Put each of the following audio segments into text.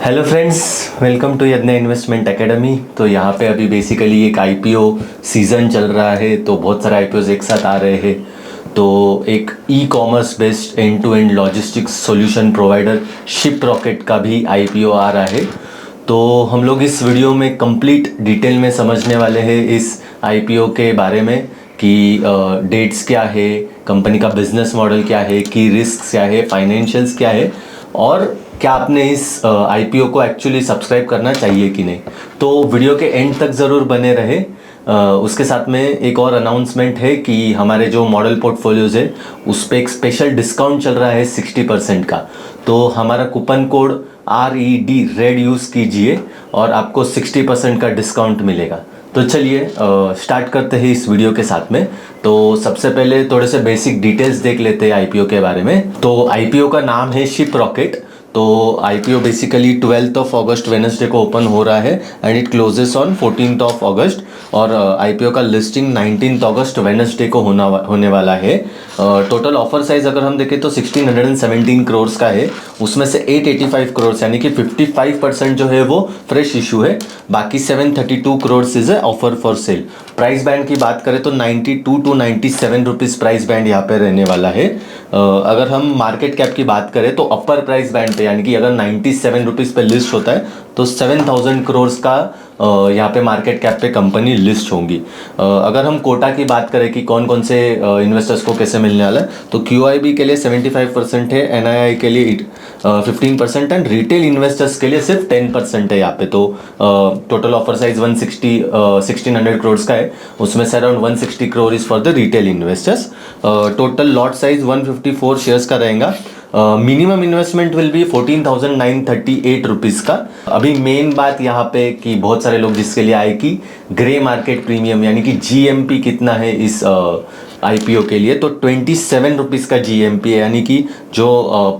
Hello friends, welcome to यज्ञ investment academy. तो यहाँ पे अभी बेसिकली एक आईपीओ सीज़न चल रहा है, तो बहुत सारे आईपीओज एक साथ आ रहे हैं। तो एक e commerce based end to end logistics solution provider Shiprocket का भी आईपीओ आ रहा है। तो हम लोग इस वीडियो में कंप्लीट डिटेल में समझने वाले हैं इस आईपीओ के बारे में कि डेट्स क्या है, कंपनी का बिजनेस मॉडल क्या है, की रिस्क क्या है, फाइनेंशियल्स क्या है और क्या आपने इस आईपीओ को एक्चुअली सब्सक्राइब करना चाहिए कि नहीं। तो वीडियो के एंड तक ज़रूर बने रहे। उसके साथ में एक और अनाउंसमेंट है कि हमारे जो मॉडल पोर्टफोलियोज़ है उस पर एक स्पेशल डिस्काउंट चल रहा है 60% का। तो हमारा coupon code RED red use कीजिए और आपको 60% का डिस्काउंट मिलेगा। तो चलिए स्टार्ट करते हैं इस वीडियो के साथ में। तो सबसे पहले थोड़े से बेसिक डिटेल्स देख लेते हैं आईपीओ के बारे में। तो आईपीओ का नाम है शिपरॉकेट। तो आईपीओ बेसिकली 12 अगस्त वेडनेसडे को ओपन हो रहा है एंड इट क्लोजेस ऑन 14 अगस्त। और आईपीओ का लिस्टिंग 19 अगस्त वेडनेसडे को होने वाला है। टोटल ऑफर साइज अगर हम देखें तो 1617 करोड़ का है। उसमें से 885 करोड़ यानी कि 55% जो है वो फ्रेश इशू है। बाकी 732 crore is a offer for cell. Price band की बात करें तो 92 टू 97 रुपीज़ प्राइस बैंड यहाँ पे रहने वाला है। अगर हम मार्केट कैप की बात करें तो अपर प्राइस बैंड पे यानी कि अगर 97 रुपीज़ पे लिस्ट होता है तो 7000 करोड़ का यहाँ पे मार्केट कैप पे कंपनी लिस्ट होंगी। अगर हम कोटा की बात करें कि कौन कौन से इन्वेस्टर्स को कैसे मिलने वाला है तो QIB के लिए 75% है, NII के लिए 15% एंड रिटेल इन्वेस्टर्स के लिए सिर्फ 10% है यहाँ पे। तो टोटल ऑफर साइज 1600 करोड़ का है। उसमें से around 160 crore is for the retail investors. Total lot size 154 shares का रहेगा। Minimum investment will be 14,938 rupees का। अभी मेन बात यहाँ पे कि बहुत सारे लोग जिसके लिए आए कि ग्रे मार्केट प्रीमियम यानी कि GMP कितना है इस आईपीओ के लिए। तो 27 रुपीज़ का GMP है यानी कि जो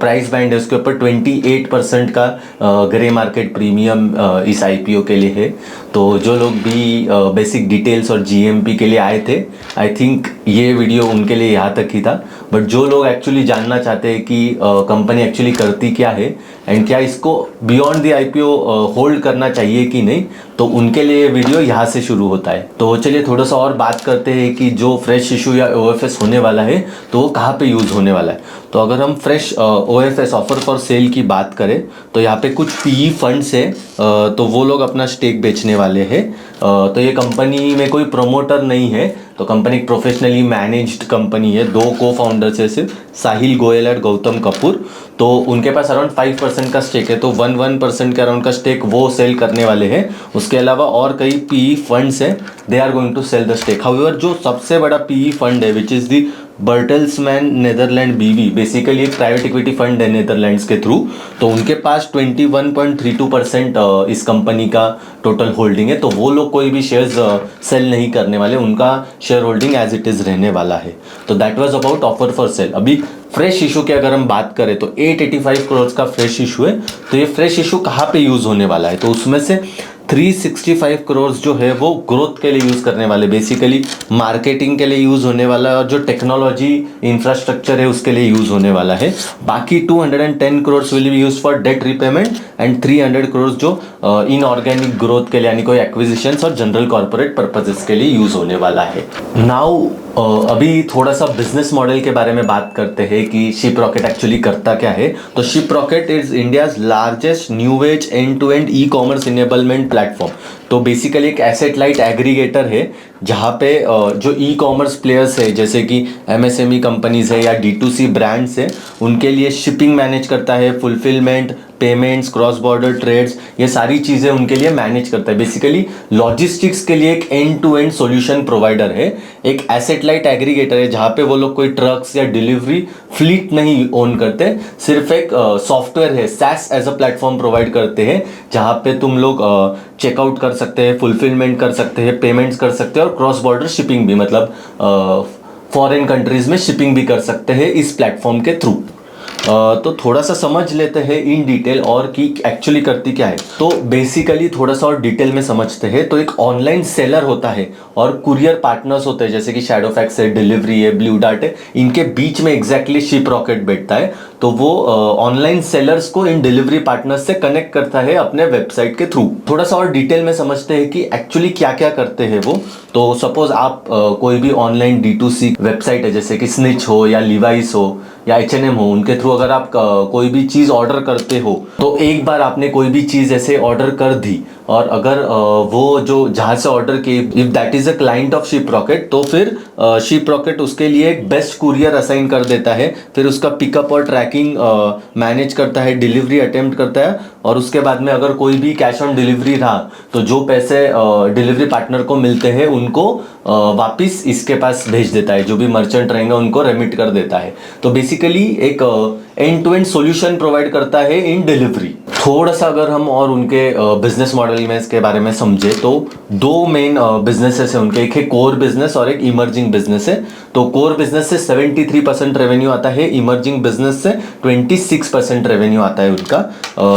प्राइस बैंड है उसके ऊपर 28% का ग्रे मार्केट प्रीमियम इस आईपीओ के लिए है। तो जो लोग भी बेसिक डिटेल्स और GMP के लिए आए थे, आई थिंक ये वीडियो उनके लिए यहाँ तक ही था। बट जो लोग एक्चुअली जानना चाहते हैं कि कंपनी एक्चुअली करती क्या है एंड क्या इसको बियॉन्ड द आईपीओ होल्ड करना चाहिए कि नहीं, तो उनके लिए वीडियो यहाँ से शुरू होता है। तो चलिए थोड़ा सा और बात करते हैं कि जो फ्रेश इशू या OFS होने वाला है तो वो कहाँ पे यूज़ होने वाला है। तो अगर हम fresh OFS offer for cell की बात करें तो यहाँ पे कुछ PE फंड्स है, तो वो लोग अपना स्टेक बेचने वाले हैं। तो ये कंपनी में कोई प्रमोटर नहीं है, तो कंपनी एक प्रोफेशनली मैनेज्ड कंपनी है। 2 को-फाउंडर्स है सिर्फ, साहिल गोयल और गौतम कपूर। तो उनके पास अराउंड 5% का स्टेक है, तो 1% के अराउंड का स्टेक वो सेल करने वाले हैं। उसके अलावा और कई PE फंड्स हैं, they are going to sell the stake. However जो सबसे बड़ा PE फंड है which is the Bertelsmann Netherland BV, basically एक प्राइवेट इक्विटी फंड है नेदरलैंड्स के थ्रू। तो उनके पास 21.32% इस कंपनी का टोटल होल्डिंग है। तो वो लोग कोई भी शेयर्स सेल नहीं करने वाले, उनका share holding as it is रहने वाला है। तो that was about offer for sale. अभी फ्रेश इशू की अगर हम बात करें तो 885 करोड़ का फ्रेश इशू है। तो ये फ्रेश इशू कहाँ पे यूज़ होने वाला है, तो उसमें से 365 करोड़ जो है वो ग्रोथ के लिए यूज़ करने वाले, बेसिकली मार्केटिंग के लिए यूज़ होने वाला है और जो टेक्नोलॉजी इंफ्रास्ट्रक्चर है उसके लिए यूज़ होने वाला है। बाकी 210 crore will be use for debt repayment and 300 crore जो इनऑर्गेनिक ग्रोथ के लिए यानी कोई एक्विजिशंस और जनरल कॉर्पोरेट पर्पजेस के लिए यूज़ होने वाला है। नाउ अभी थोड़ा सा बिजनेस मॉडल के बारे में बात करते हैं कि शिपरॉकेट एक्चुअली करता क्या है। तो Shiprocket is India's largest new age end to end e commerce enablement platform. तो बेसिकली एक एसेट लाइट एग्रीगेटर है जहाँ पे जो ई कॉमर्स प्लेयर्स है जैसे कि MSME कंपनीज है या D2C ब्रांड्स है, उनके लिए शिपिंग मैनेज करता है, fulfilment, payments, cross border trades, ये सारी चीज़ें उनके लिए मैनेज करता है। बेसिकली लॉजिस्टिक्स के लिए एक end to end solution provider है, एक एसेट लाइट एग्रीगेटर है जहाँ पे वो लोग कोई ट्रक्स या डिलीवरी फ्लीट नहीं ओन करते, सिर्फ एक सॉफ्टवेयर है, SaaS as a platform provide करते हैं जहाँ पे तुम लोग चेकआउट कर सकते हैं, फुलफिलमेंट कर सकते हैं, पेमेंट्स कर सकते हैं और क्रॉस बॉर्डर शिपिंग भी, मतलब फॉरेन कंट्रीज में शिपिंग भी कर सकते हैं इस प्लेटफॉर्म के थ्रू। तो थोड़ा सा समझ लेते हैं इन डिटेल और कि एक्चुअली करती क्या है। तो बेसिकली थोड़ा सा और डिटेल में समझते हैं। तो एक ऑनलाइन सेलर होता है और कुरियर पार्टनर्स होते हैं, जैसे कि शैडोफैक्स है, डिलीवरी है, ब्लू डार्ट है, इनके बीच में एग्जैक्टली शिप रॉकेट बैठता है। तो वो ऑनलाइन सेलर्स को इन डिलीवरी पार्टनर्स से कनेक्ट करता है अपने वेबसाइट के थ्रू। थोड़ा सा और डिटेल में समझते हैं कि एक्चुअली क्या क्या करते हैं वो। तो सपोज आप कोई भी ऑनलाइन D2C वेबसाइट है, जैसे कि स्निच हो या लिवाइस हो या H&M हो, उनके थ्रू अगर आप कोई भी चीज़ ऑर्डर करते हो, तो एक बार आपने कोई भी चीज़ ऐसे ऑर्डर कर दी और अगर वो जो जहाँ से ऑर्डर की, if that is a client of ship rocket, तो फिर शिप रॉकेट उसके लिए एक बेस्ट कुरियर असाइन कर देता है। फिर उसका पिकअप और ट्रैकिंग मैनेज करता है, डिलीवरी अटेम्प्ट करता है, और उसके बाद में अगर कोई भी कैश ऑन डिलीवरी रहा तो जो पैसे डिलीवरी पार्टनर को मिलते हैं उनको वापस इसके पास भेज देता है, जो भी मर्चेंट रहेंगे उनको रेमिट कर देता है। तो बेसिकली एक end to end solution provide करता है इन डिलीवरी। थोड़ा सा अगर हम और उनके बिजनेस मॉडल में इसके बारे में समझे, तो दो मेन बिजनेसेस है उनके, एक है कोर बिजनेस और एक इमर्जिंग बिजनेस है। तो कोर बिजनेस से 73% रेवेन्यू आता है, इमर्जिंग बिजनेस से 26% रेवेन्यू आता है उनका।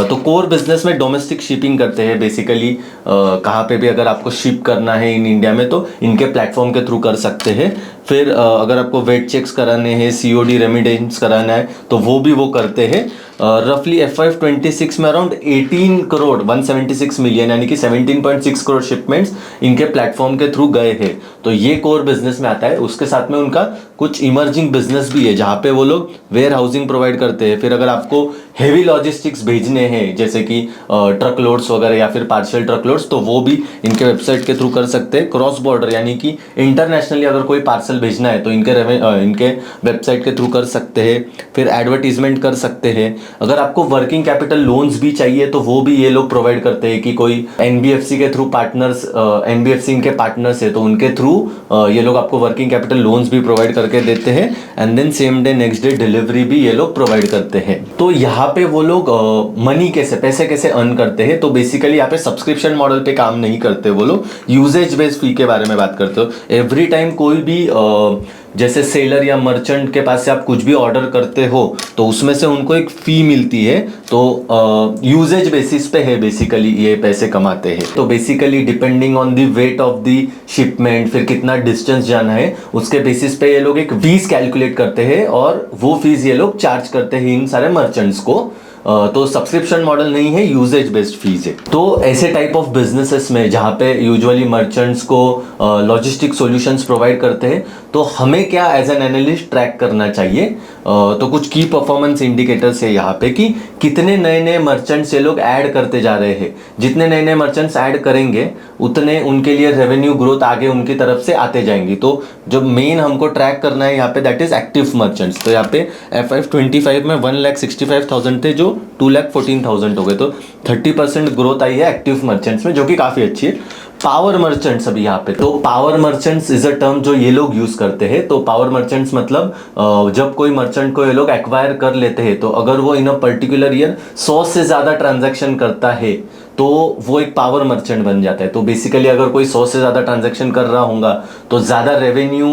तो कोर बिजनेस में डोमेस्टिक शिपिंग करते हैं बेसिकली। कहाँ पे भी अगर आपको शिप करना है इन इंडिया में तो इनके प्लेटफॉर्म के थ्रू कर सकते हैं। फिर अगर आपको वेट चेक्स कराने हैं, COD रेमिटेंस कराना है, तो वो भी वो करते हैं। रफली FY26 में अराउंड 18 करोड़ 176 मिलियन यानी कि 17.6 करोड़ शिपमेंट्स इनके प्लेटफॉर्म के थ्रू गए हैं। तो ये कोर बिजनेस में आता है। उसके साथ में उनका कुछ इमर्जिंग बिजनेस भी है, जहाँ पे वो लोग वेयर हाउसिंग प्रोवाइड करते हैं। फिर अगर आपको हेवी लॉजिस्टिक्स भेजने हैं, जैसे कि ट्रक लोड्स वगैरह या फिर पार्शियल ट्रक लोड्स, तो वो भी इनके वेबसाइट के थ्रू कर सकते हैं। क्रॉस बॉर्डर यानी कि इंटरनेशनली अगर कोई पार्सल भेजना है तो इनके वेबसाइट के थ्रू कर सकते हैं। फिर एडवर्टीजमेंट कर सकते हैं। अगर आपको वर्किंग कैपिटल लोन्स भी चाहिए तो वो भी ये लोग प्रोवाइड करते हैं, कि कोई NBFC के थ्रू पार्टनर्स, NBFC इनके पार्टनर्स है तो उनके थ्रू ये लोग आपको वर्किंग कैपिटल लोन्स भी प्रोवाइड करके देते हैं। And then same day next day delivery भी ये लोग प्रोवाइड करते हैं। तो यहाँ पे वो लोग मनी पैसे कैसे अर्न करते हैं, तो बेसिकली यहाँ पे सब्सक्रिप्शन मॉडल पे काम नहीं करते वो लोग, यूजेज बेस्ड फी के बारे में बात करते हो। एवरी टाइम कोई भी जैसे सेलर या मर्चेंट के पास से आप कुछ भी ऑर्डर करते हो तो उसमें से उनको एक फी मिलती है। तो यूजेज बेसिस पे है बेसिकली ये पैसे कमाते हैं। तो basically depending on the weight of the shipment, फिर कितना डिस्टेंस जाना है, उसके बेसिस पे ये लोग एक फीस कैलकुलेट करते हैं और वो फीस ये लोग चार्ज करते हैं इन सारे मर्चेंट्स को। तो सब्सक्रिप्शन मॉडल नहीं है, यूजेज बेस्ड फीस है। तो ऐसे टाइप ऑफ बिजनेसेस में जहाँ पे यूजुअली मर्चेंट्स को लॉजिस्टिक सॉल्यूशंस प्रोवाइड करते हैं, तो हमें क्या एज एन एनालिस्ट ट्रैक करना चाहिए। तो कुछ की परफॉर्मेंस इंडिकेटर्स है यहाँ पे, कि कितने नए नए मर्चेंट्स ये लोग ऐड करते जा रहे हैं। जितने नए नए मर्चेंट्स ऐड करेंगे उतने उनके लिए रेवेन्यू ग्रोथ आगे उनकी तरफ से आते जाएंगी। तो जो मेन हमको ट्रैक करना है यहाँ पे, दैट इज एक्टिव मर्चेंट्स। तो यहाँ पे FY25 में 1,65,000 थे जो 2,14,000 हो गए। तो 30% ग्रोथ आई है एक्टिव मर्चेंट्स में, जो कि काफ़ी अच्छी है। पावर मर्चेंट्स अभी यहाँ पे, तो power merchants is a term जो ये लोग यूज करते हैं। तो पावर मर्चेंट्स मतलब जब कोई मर्चेंट को ये लोग एक्वायर कर लेते हैं, तो अगर वो इन अ पर्टिकुलर ईयर 100 से ज़्यादा ट्रांजैक्शन करता है तो वो एक पावर मर्चेंट बन जाता है। तो बेसिकली अगर कोई 100 से ज़्यादा ट्रांजैक्शन कर रहा होगा तो ज़्यादा रेवेन्यू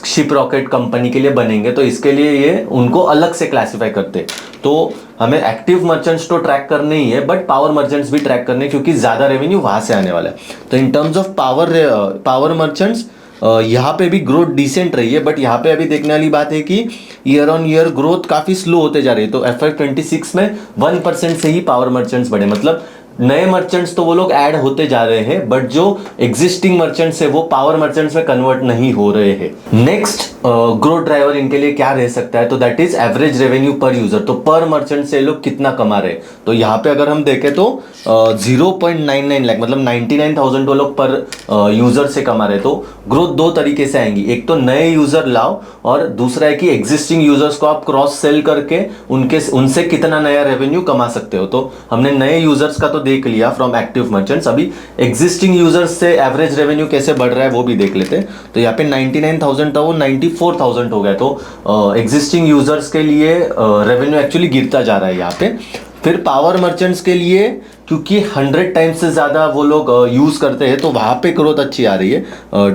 शिप रॉकेट कंपनी के लिए बनेंगे। तो इसके लिए ये उनको अलग से क्लासिफाई करते हैं। तो हमें एक्टिव मर्चेंट्स तो ट्रैक करने ही है, बट पावर मर्चेंट्स भी ट्रैक करने, क्योंकि ज़्यादा रेवेन्यू वहाँ से आने वाला है। तो in terms of power merchants यहाँ पे भी ग्रोथ डिसेंट रही है, बट यहाँ पे अभी देखने वाली बात है कि ईयर ऑन ईयर ग्रोथ काफ़ी स्लो होते जा रही है। तो FY26 में 1% से ही पावर मर्चेंट्स बढ़े, मतलब नए मर्चेंट्स तो वो लोग ऐड होते जा रहे हैं, बट जो एग्जिस्टिंग मर्चेंट्स है वो पावर मर्चेंट्स में कन्वर्ट नहीं हो रहे हैं। नेक्स्ट ग्रोथ ड्राइवर इनके लिए क्या रह सकता है, तो दैट इज एवरेज रेवेन्यू पर यूजर। तो पर मर्चेंट से लोग कितना कमा रहे हैं, तो यहाँ पे अगर हम देखें तो 0.99 लाख, मतलब 99,000 वो लोग पर यूजर से कमा रहे। तो ग्रोथ दो तरीके से आएंगी, एक तो नए यूजर लाओ और दूसरा है कि एग्जिस्टिंग यूजर्स को आप क्रॉस सेल करके उनसे कितना नया रेवेन्यू कमा सकते हो। तो हमने नए यूजर्स का तो देख लिया फ्रॉम एक्टिव मर्चेंट्स, अभी एग्जिस्टिंग यूजर्स से एवरेज रेवेन्यू कैसे बढ़ रहा है वो भी देख लेते हैं। तो यहाँ पे 99,000 था वो 94,000 हो गया। तो एग्जिस्टिंग यूजर्स के लिए रेवेन्यू एक्चुअली गिरता जा रहा है यहाँ पे। फिर पावर मर्चेंट्स के लिए क्योंकि 100 टाइम्स से ज़्यादा वो लोग यूज़ करते हैं, तो वहाँ पे ग्रोथ अच्छी आ रही है।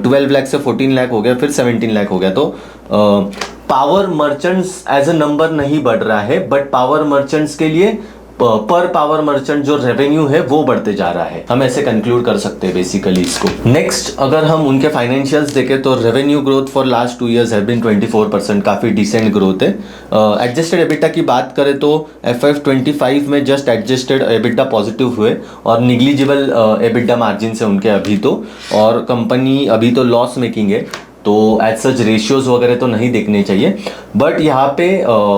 12 लाख से 14 लाख हो गया, फिर 17 लाख हो गया। तो power merchants as a number नहीं बढ़ रहा है, बट पावर मर्चेंट्स के लिए पर पावर मर्चेंट जो रेवेन्यू है वो बढ़ते जा रहा है। हम ऐसे कंक्लूड कर सकते हैं बेसिकली इसको। नेक्स्ट अगर हम उनके फाइनेंशियल्स देखें तो revenue growth for last 2 years have been 24%, काफी डिसेंट ग्रोथ है। एडजस्टेड एबिटा की बात करें तो FY25 में जस्ट एडजस्टेड एबिटा पॉजिटिव हुए और निग्लिजिबल एबिटा मार्जिन से उनके अभी तो, और कंपनी अभी तो लॉस मेकिंग है, तो एज सच रेशियोज वगैरह तो नहीं देखने चाहिए। बट यहाँ पे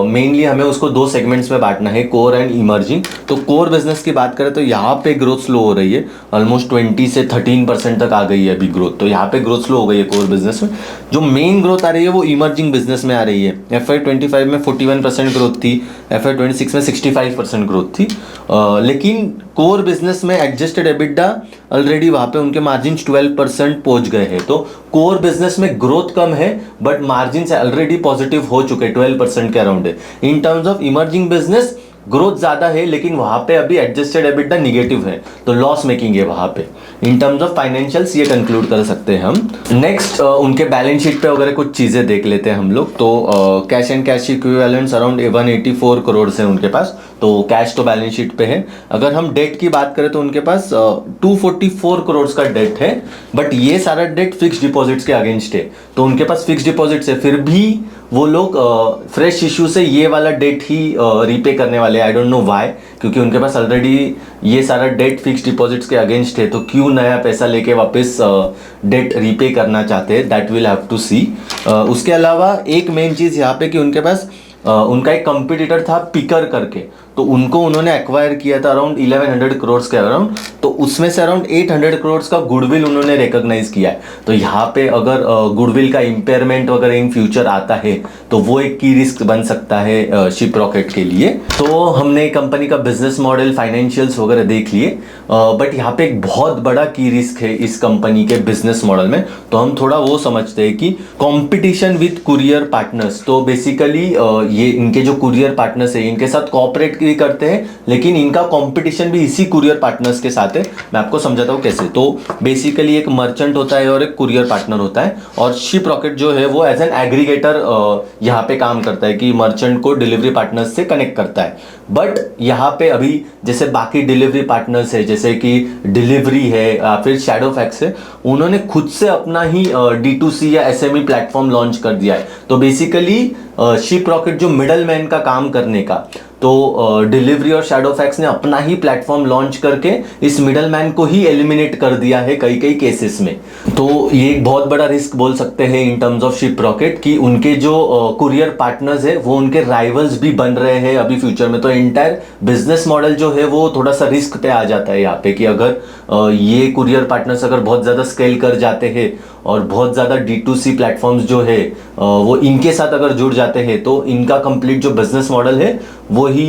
मेनली हमें उसको 2 सेगमेंट्स में बांटना है, कोर एंड इमर्जिंग। तो कोर बिजनेस की बात करें तो यहाँ पे ग्रोथ स्लो हो रही है, ऑलमोस्ट 20 से 13% तक आ गई है अभी ग्रोथ। तो यहाँ पे ग्रोथ स्लो हो गई है कोर बिजनेस में। जो मेन ग्रोथ आ रही है वो इमर्जिंग बिजनेस में आ रही है। FY25 में 41% ग्रोथ थी, FY26 में 65% ग्रोथ थी। लेकिन कोर बिजनेस में एडजस्टेड एबिटा ऑलरेडी वहाँ पे उनके मार्जिन 12% पहुंच गए हैं। तो कोर बिजनेस में ग्रोथ कम है बट मार्जिन से ऑलरेडी पॉजिटिव हो चुके, 12% के अराउंड है। In terms of emerging business growth ज्यादा है, लेकिन वहां पे अभी एडजस्टेड एबिटा निगेटिव है, तो लॉस मेकिंग है वहां पे। इन टर्म्स ऑफ फाइनेंशियल्स ये कंक्लूड कर सकते हैं हम। नेक्स्ट उनके बैलेंस शीट पे वगैरह कुछ चीजें देख लेते हैं हम लोग। तो cash and cash equivalents around 184 crore है उनके पास, तो कैश तो बैलेंस शीट पे है। अगर हम डेट की बात करें तो उनके पास 244 करोड़ का डेट है, बट ये सारा डेट फिक्स डिपॉजिट्स के अगेंस्ट है। तो उनके पास फिक्स डिपॉजिट्स है, फिर भी वो लोग फ्रेश इशू से ये वाला डेट ही रीपे करने वाले। आई डोंट नो व्हाई, क्योंकि उनके पास ऑलरेडी ये सारा डेट फिक्स डिपॉजिट्स के अगेंस्ट है, तो क्यों नया पैसा लेके वापस डेट रीपे करना चाहते हैं, दैट विल हैव टू सी। उसके अलावा एक मेन चीज़ यहाँ पे कि उनके पास उनका एक कंपटीटर था पिकर करके, तो उनको उन्होंने एक्वायर किया था अराउंड 1100 करोड़ के अराउंड। तो उसमें से अराउंड 800 करोड़ का गुडविल उन्होंने रिकॉग्नाइज किया है। तो यहाँ पे अगर गुडविल का इम्पेयरमेंट वगैरह इन फ्यूचर आता है तो वो एक की रिस्क बन सकता है शिप रॉकेट के लिए। तो हमने कंपनी का बिजनेस मॉडल, फाइनेंशियल्स वगैरह देख लिए, बट यहाँ पे एक बहुत बड़ा की रिस्क है इस कंपनी के बिजनेस मॉडल में। तो हम थोड़ा वो समझते हैं कि कॉम्पिटिशन विथ कुरियर पार्टनर्स। तो बेसिकली ये इनके जो कुरियर पार्टनर्स है इनके साथ कॉपरेट भी करते हैं, लेकिन इनका कंपटीशन भी इसी कुरियर पार्टनर्स के साथ है। मैं आपको समझाता हूँ कैसे। तो बेसिकली एक मर्चेंट होता है और एक कुरियर पार्टनर होता है, और शिप रॉकेट जो है वो एज एन एग्रीगेटर यहाँ पे काम करता है कि मर्चेंट को डिलीवरी पार्टनर्स से कनेक्ट करता है। बट यहाँ पे अभी जैसे बाकी डिलीवरी पार्टनर्स है, जैसे कि डिलीवरी है या फिर शैडोफैक्स है, उन्होंने खुद से अपना ही D2C या SME प्लेटफॉर्म लॉन्च कर दिया है। तो बेसिकली शिप रॉकेट जो मिडल मैन का काम करने का, तो डिलीवरी और शैडोफैक्स ने अपना ही प्लेटफॉर्म लॉन्च करके इस मिडल मैन को ही एलिमिनेट कर दिया है कई कई केसेस में। तो ये एक बहुत बड़ा रिस्क बोल सकते हैं in terms of ship rocket कि उनके जो कुरियर पार्टनर्स है वो उनके राइवल्स भी बन रहे हैं अभी फ्यूचर में। तो एंटायर बिजनेस मॉडल जो है वो थोड़ा सा रिस्क पे आ जाता है यहाँ पे कि अगर ये कुरियर पार्टनर्स अगर बहुत ज़्यादा स्केल कर जाते हैं और बहुत ज़्यादा D2C प्लेटफॉर्म्स जो है वो इनके साथ अगर जुड़ जाते हैं तो इनका कंप्लीट जो बिजनेस मॉडल है वो ही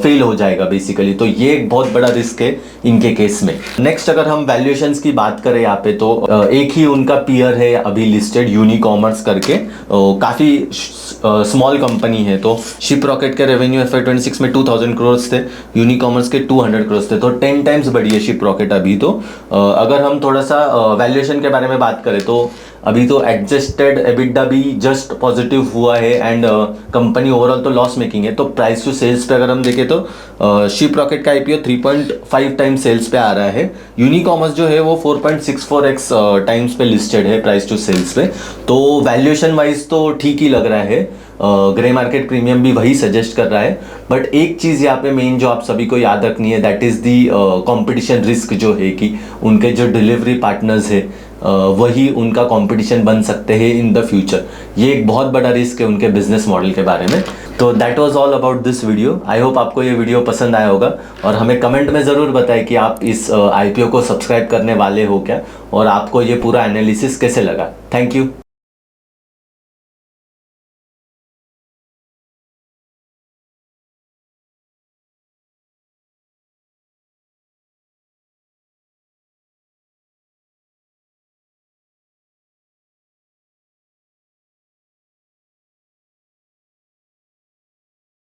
फेल हो जाएगा बेसिकली। तो ये एक बहुत बड़ा रिस्क है इनके केस में। नेक्स्ट अगर हम वैल्यूएशंस की बात करें यहाँ पे, तो एक ही उनका पीयर है अभी लिस्टेड, यूनिकॉमर्स करके, काफ़ी स्मॉल कंपनी है। तो शिप रॉकेट के रेवेन्यू FY26 में 2000 करोड़ थे, यूनिकॉमर्स के 200 करोड़ थे, तो 10 टाइम्स बढ़ी है शिप रॉकेट अभी। तो अगर हम थोड़ा सा वैल्यूएशन के बारे में बात करें तो अभी तो एडजस्टेड एबिटा भी जस्ट पॉजिटिव हुआ है एंड कंपनी ओवरऑल तो लॉस मेकिंग है। तो प्राइस टू सेल्स पे अगर हम देखें तो शिप रॉकेट का IPO 3.5 टाइम्स सेल्स पे आ रहा है। यूनिकॉमर्स जो है वो 4.64x टाइम्स पे लिस्टेड है प्राइस टू सेल्स पे। तो वैल्यूएशन वाइज तो ठीक ही लग रहा है, ग्रे मार्केट प्रीमियम भी वही सजेस्ट कर रहा है। बट एक चीज़ यहाँ पे मेन जो आप सभी को याद रखनी है, that is the competition risk जो है कि उनके जो डिलीवरी पार्टनर्स है वही उनका कंपटीशन बन सकते हैं इन द फ्यूचर। ये एक बहुत बड़ा रिस्क है उनके बिजनेस मॉडल के बारे में। तो that was all about this video. I hope आपको ये वीडियो पसंद आया होगा, और हमें कमेंट में ज़रूर बताएं कि आप इस IPO को सब्सक्राइब करने वाले हो क्या, और आपको ये पूरा एनालिसिस कैसे लगा। Thank you.